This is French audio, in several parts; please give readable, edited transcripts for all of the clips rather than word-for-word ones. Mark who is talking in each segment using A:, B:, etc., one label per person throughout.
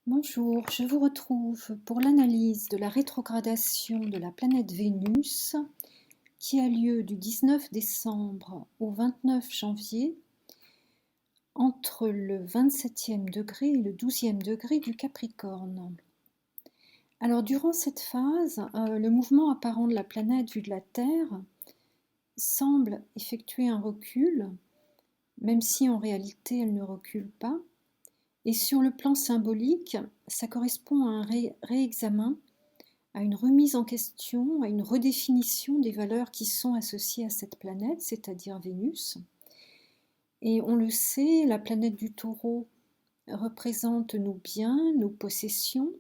A: Bonjour, je vous retrouve pour l'analyse de la rétrogradation de la planète Vénus qui a lieu du 19 décembre au 29 janvier entre le 27e degré et le 12e degré du Capricorne. Alors durant cette phase, le mouvement apparent de la planète vu de la Terre semble effectuer un recul, même si en réalité elle ne recule pas. Et sur le plan symbolique, ça correspond à un réexamen, à une remise en question, à une redéfinition des valeurs qui sont associées à cette planète, c'est-à-dire Vénus. Et on le sait, la planète du Taureau représente nos biens, nos possessions.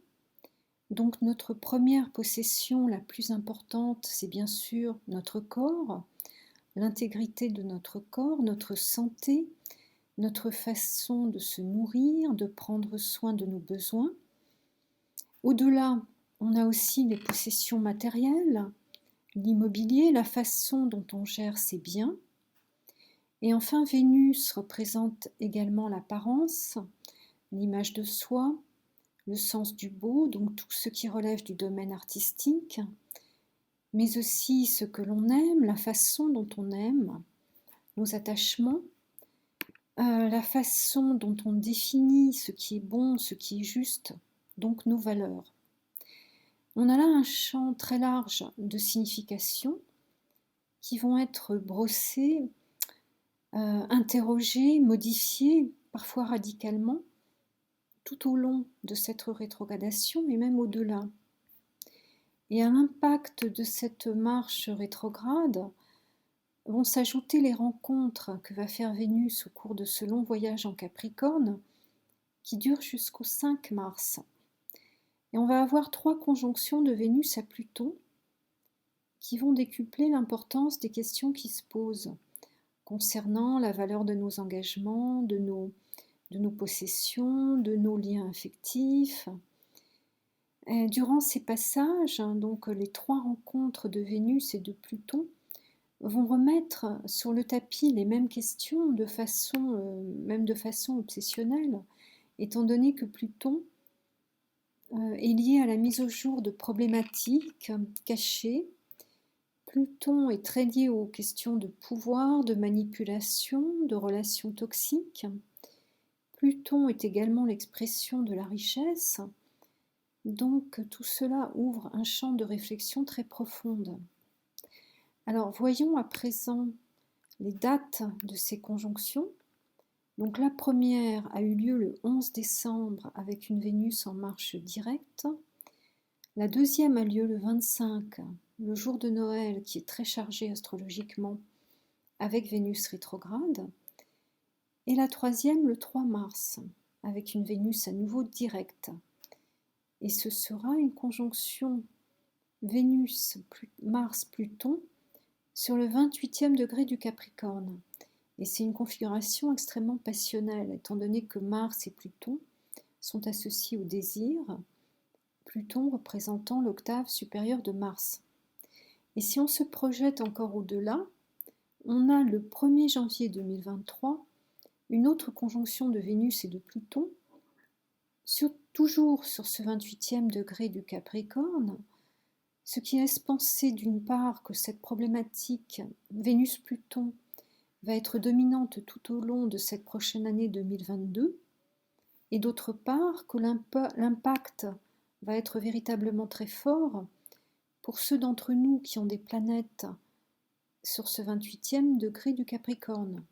A: Donc notre première possession la plus importante, c'est bien sûr notre corps, l'intégrité de notre corps, notre santé, notre façon de se nourrir, de prendre soin de nos besoins. Au-delà, on a aussi les possessions matérielles, l'immobilier, la façon dont on gère ses biens. Et enfin, Vénus représente également l'apparence, l'image de soi, le sens du beau, donc tout ce qui relève du domaine artistique, mais aussi ce que l'on aime, la façon dont on aime, nos attachements, la façon dont on définit ce qui est bon, ce qui est juste, donc nos valeurs. On a là un champ très large de significations qui vont être brossées, interrogées, modifiées, parfois radicalement, tout au long de cette rétrogradation et même au-delà. Et à l'impact de cette marche rétrograde vont s'ajouter les rencontres que va faire Vénus au cours de ce long voyage en Capricorne qui dure jusqu'au 5 mars. Et on va avoir 3 conjonctions de Vénus à Pluton qui vont décupler l'importance des questions qui se posent concernant la valeur de nos engagements, de nos possessions, de nos liens affectifs. Et durant ces passages, donc les 3 rencontres de Vénus et de Pluton vont remettre sur le tapis les mêmes questions même de façon obsessionnelle, étant donné que Pluton est lié à la mise au jour de problématiques cachées. Pluton est très lié aux questions de pouvoir, de manipulation, de relations toxiques. Pluton est également l'expression de la richesse. Donc tout cela ouvre un champ de réflexion très profonde. Alors voyons à présent les dates de ces conjonctions. Donc la première a eu lieu le 11 décembre avec une Vénus en marche directe. La deuxième a lieu le 25, le jour de Noël, qui est très chargé astrologiquement, avec Vénus rétrograde. Et la troisième le 3 mars, avec une Vénus à nouveau directe. Et ce sera une conjonction Vénus-Mars-Pluton sur le 28e degré du Capricorne. Et c'est une configuration extrêmement passionnelle, étant donné que Mars et Pluton sont associés au désir, Pluton représentant l'octave supérieure de Mars. Et si on se projette encore au-delà, on a le 1er janvier 2023 une autre conjonction de Vénus et de Pluton, toujours sur ce 28e degré du Capricorne, ce qui laisse penser d'une part que cette problématique Vénus-Pluton va être dominante tout au long de cette prochaine année 2022, et d'autre part que l'impact va être véritablement très fort pour ceux d'entre nous qui ont des planètes sur ce 28e degré du Capricorne.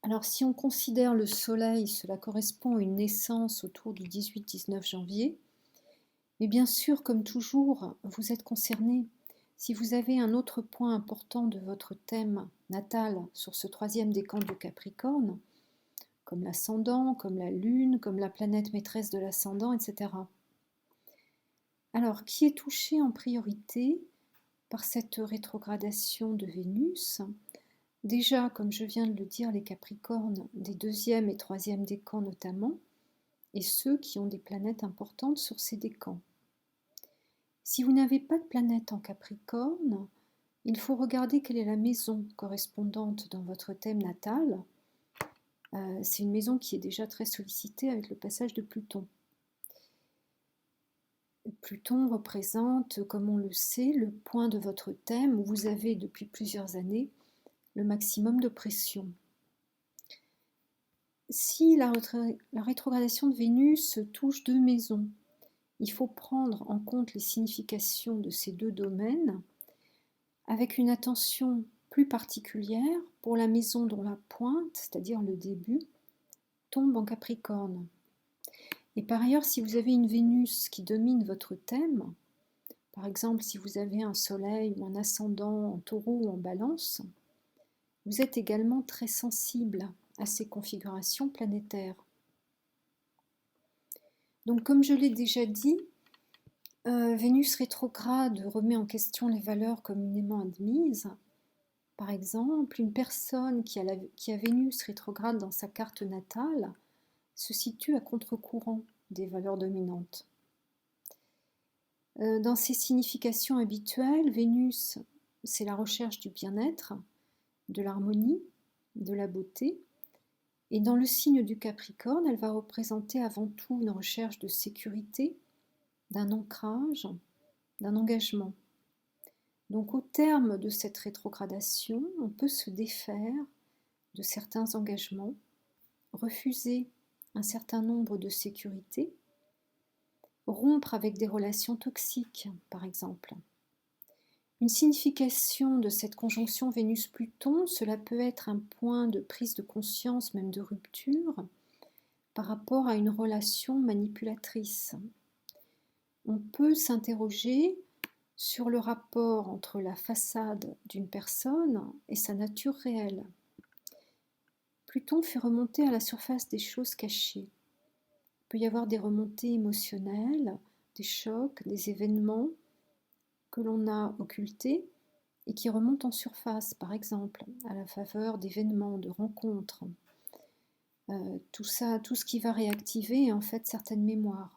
A: Alors si on considère le Soleil, cela correspond à une naissance autour du 18-19 janvier, mais bien sûr, comme toujours, vous êtes concerné. Si vous avez un autre point important de votre thème natal sur ce 3e décan du Capricorne, comme l'ascendant, comme la lune, comme la planète maîtresse de l'ascendant, etc. Alors, qui est touché en priorité par cette rétrogradation de Vénus? Déjà, comme je viens de le dire, les Capricornes des 2e et 3e décans notamment, et ceux qui ont des planètes importantes sur ces décans. Si vous n'avez pas de planète en Capricorne, il faut regarder quelle est la maison correspondante dans votre thème natal C'est une maison qui est déjà très sollicitée avec le passage de Pluton. Pluton représente, comme on le sait, le point de votre thème où vous avez depuis plusieurs années le maximum de pression. Si la rétrogradation de Vénus touche 2 maisons, il faut prendre en compte les significations de ces 2 domaines avec une attention plus particulière pour la maison dont la pointe, c'est-à-dire le début, tombe en Capricorne. Et par ailleurs, si vous avez une Vénus qui domine votre thème, par exemple si vous avez un soleil ou un ascendant en taureau ou en balance, vous êtes également très sensible à ces configurations planétaires. Donc comme je l'ai déjà dit, Vénus rétrograde remet en question les valeurs communément admises. Par exemple, une personne qui a Vénus rétrograde dans sa carte natale se situe à contre-courant des valeurs dominantes. Dans ses significations habituelles, Vénus, c'est la recherche du bien-être, de l'harmonie, de la beauté. Et dans le signe du Capricorne, elle va représenter avant tout une recherche de sécurité, d'un ancrage, d'un engagement. Donc au terme de cette rétrogradation, on peut se défaire de certains engagements, refuser un certain nombre de sécurités, rompre avec des relations toxiques, par exemple. Une signification de cette conjonction Vénus-Pluton, cela peut être un point de prise de conscience, même de rupture, par rapport à une relation manipulatrice. On peut s'interroger sur le rapport entre la façade d'une personne et sa nature réelle. Pluton fait remonter à la surface des choses cachées. Il peut y avoir des remontées émotionnelles, des chocs, des événements que l'on a occultés et qui remontent en surface, par exemple, à la faveur d'événements, de rencontres. Tout ce qui va réactiver en fait certaines mémoires.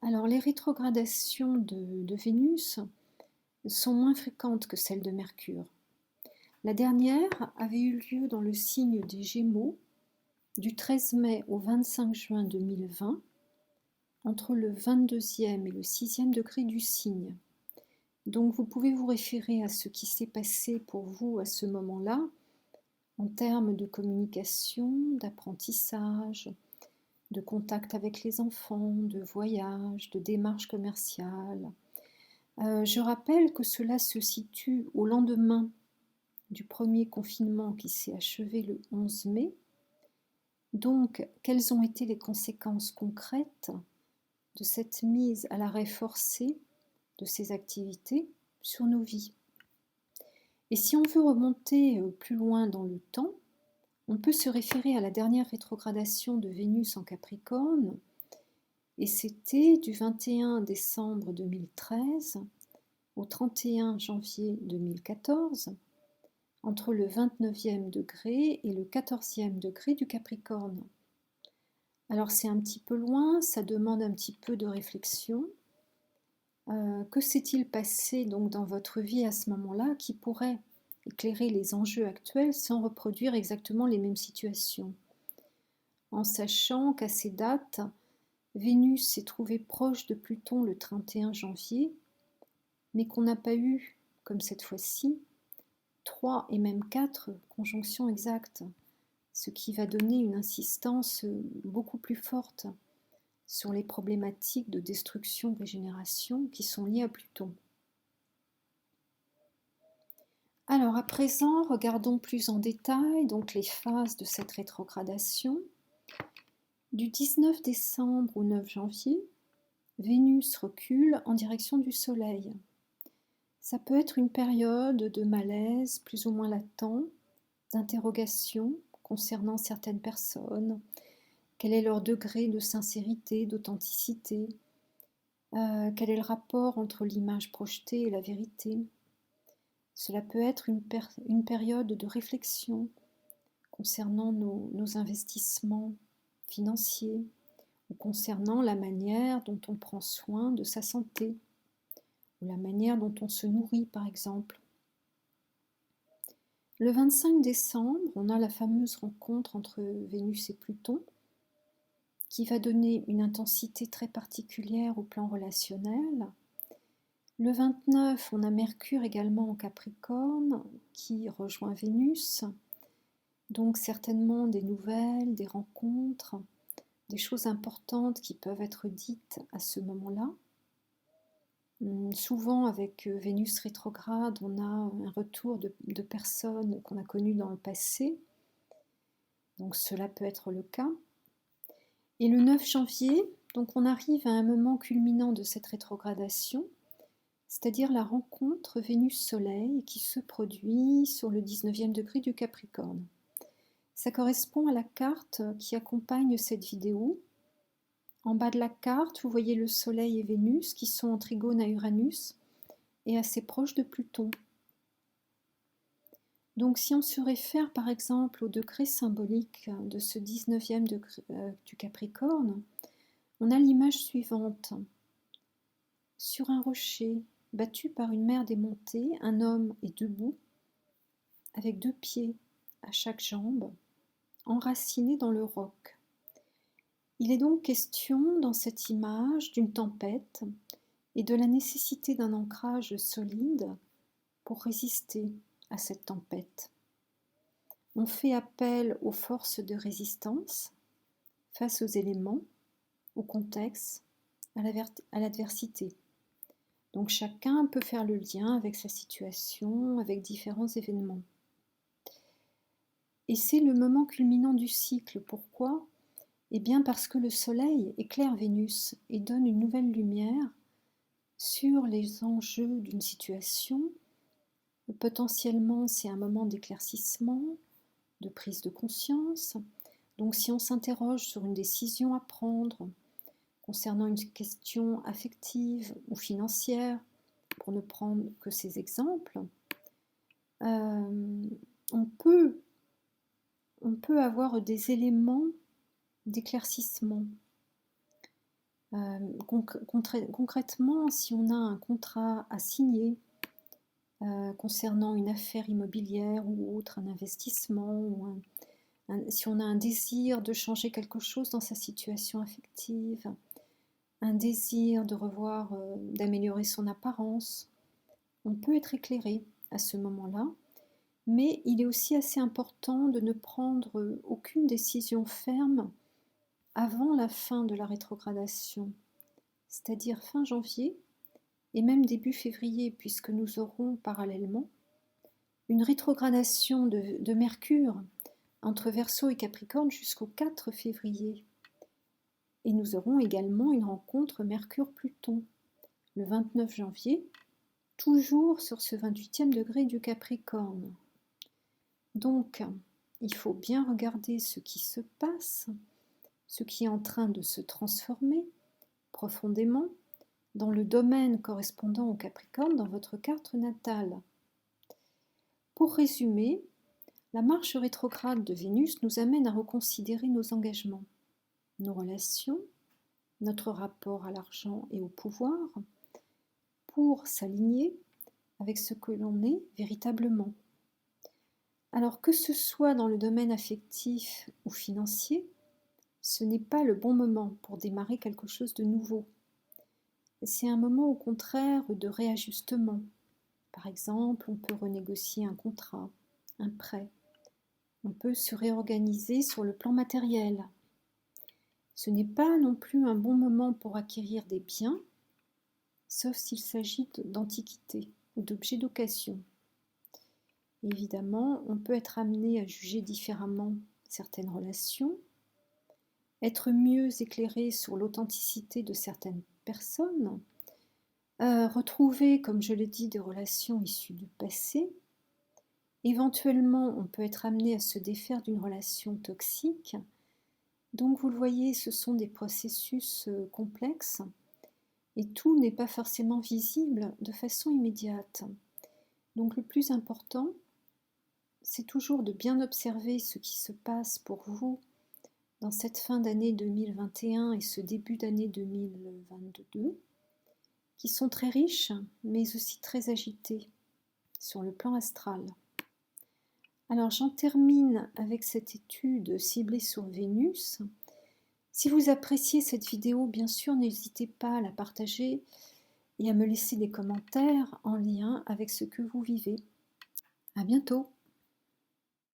A: Alors les rétrogradations de Vénus sont moins fréquentes que celles de Mercure. La dernière avait eu lieu dans le signe des Gémeaux du 13 mai au 25 juin 2020, entre le 22e et le 6e degré du signe. Donc vous pouvez vous référer à ce qui s'est passé pour vous à ce moment-là, en termes de communication, d'apprentissage, de contact avec les enfants, de voyage, de démarche commerciale. Je rappelle que cela se situe au lendemain du premier confinement qui s'est achevé le 11 mai. Donc, quelles ont été les conséquences concrètes de cette mise à l'arrêt forcé de ces activités sur nos vies? Et si on veut remonter plus loin dans le temps, on peut se référer à la dernière rétrogradation de Vénus en Capricorne, et c'était du 21 décembre 2013 au 31 janvier 2014, entre le 29e degré et le 14e degré du Capricorne. Alors c'est un petit peu loin, ça demande un petit peu de réflexion. Que s'est-il passé donc dans votre vie à ce moment-là qui pourrait éclairer les enjeux actuels sans reproduire exactement les mêmes situations? En sachant qu'à ces dates, Vénus s'est trouvée proche de Pluton le 31 janvier, mais qu'on n'a pas eu, comme cette fois-ci, 3 et même 4 conjonctions exactes, ce qui va donner une insistance beaucoup plus forte sur les problématiques de destruction-régénération qui sont liées à Pluton. Alors à présent, regardons plus en détail donc les phases de cette rétrogradation. Du 19 décembre au 9 janvier, Vénus recule en direction du Soleil. Ça peut être une période de malaise plus ou moins latent, d'interrogation concernant certaines personnes. Quel est leur degré de sincérité, d'authenticité? Quel est le rapport entre l'image projetée et la vérité? Cela peut être une période de réflexion concernant nos investissements financiers ou concernant la manière dont on prend soin de sa santé ou la manière dont on se nourrit par exemple. Le 25 décembre, on a la fameuse rencontre entre Vénus et Pluton qui va donner une intensité très particulière au plan relationnel. Le 29, on a Mercure également en Capricorne qui rejoint Vénus. Donc certainement des nouvelles, des rencontres, des choses importantes qui peuvent être dites à ce moment-là. Souvent avec Vénus rétrograde, on a un retour de personnes qu'on a connues dans le passé. Donc cela peut être le cas. Et le 9 janvier, donc on arrive à un moment culminant de cette rétrogradation, c'est-à-dire la rencontre Vénus-Soleil qui se produit sur le 19e degré du Capricorne. Ça correspond à la carte qui accompagne cette vidéo. En bas de la carte, vous voyez le Soleil et Vénus qui sont en trigone à Uranus et assez proches de Pluton. Donc si on se réfère par exemple au degré symbolique de ce 19e degré du Capricorne, on a l'image suivante. Sur un rocher, battu par une mer démontée, un homme est debout, avec 2 pieds à chaque jambe, enraciné dans le roc. Il est donc question dans cette image d'une tempête et de la nécessité d'un ancrage solide pour résister à cette tempête. On fait appel aux forces de résistance face aux éléments, au contexte, à l'adversité. Donc chacun peut faire le lien avec sa situation, avec différents événements. Et c'est le moment culminant du cycle. Pourquoi ? Eh bien parce que le Soleil éclaire Vénus et donne une nouvelle lumière sur les enjeux d'une situation. Potentiellement, c'est un moment d'éclaircissement, de prise de conscience. Donc si on s'interroge sur une décision à prendre concernant une question affective ou financière, pour ne prendre que ces exemples, on peut avoir des éléments d'éclaircissement. Concrètement, si on a un contrat à signer concernant une affaire immobilière ou autre, un investissement, ou si on a un désir de changer quelque chose dans sa situation affective, un désir de revoir, d'améliorer son apparence, on peut être éclairé à ce moment-là, mais il est aussi assez important de ne prendre aucune décision ferme avant la fin de la rétrogradation, c'est-à-dire fin janvier et même début février, puisque nous aurons parallèlement une rétrogradation de Mercure entre Verseau et Capricorne jusqu'au 4 février. Et nous aurons également une rencontre Mercure-Pluton le 29 janvier, toujours sur ce 28e degré du Capricorne. Donc, il faut bien regarder ce qui se passe, ce qui est en train de se transformer profondément dans le domaine correspondant au Capricorne dans votre carte natale. Pour résumer, la marche rétrograde de Vénus nous amène à reconsidérer nos engagements, nos relations, notre rapport à l'argent et au pouvoir, pour s'aligner avec ce que l'on est véritablement. Alors que ce soit dans le domaine affectif ou financier, ce n'est pas le bon moment pour démarrer quelque chose de nouveau. C'est un moment au contraire de réajustement. Par exemple, on peut renégocier un contrat, un prêt. On peut se réorganiser sur le plan matériel. Ce n'est pas non plus un bon moment pour acquérir des biens, sauf s'il s'agit d'antiquités ou d'objets d'occasion. Évidemment, on peut être amené à juger différemment certaines relations, être mieux éclairé sur l'authenticité de certaines personnes, retrouver, comme je l'ai dit, des relations issues du passé. Éventuellement, on peut être amené à se défaire d'une relation toxique. Donc, vous le voyez, ce sont des processus complexes et tout n'est pas forcément visible de façon immédiate. Donc, le plus important, c'est toujours de bien observer ce qui se passe pour vous dans cette fin d'année 2021 et ce début d'année 2022, qui sont très riches, mais aussi très agités sur le plan astral. Alors j'en termine avec cette étude ciblée sur Vénus. Si vous appréciez cette vidéo, bien sûr, n'hésitez pas à la partager et à me laisser des commentaires en lien avec ce que vous vivez. À bientôt!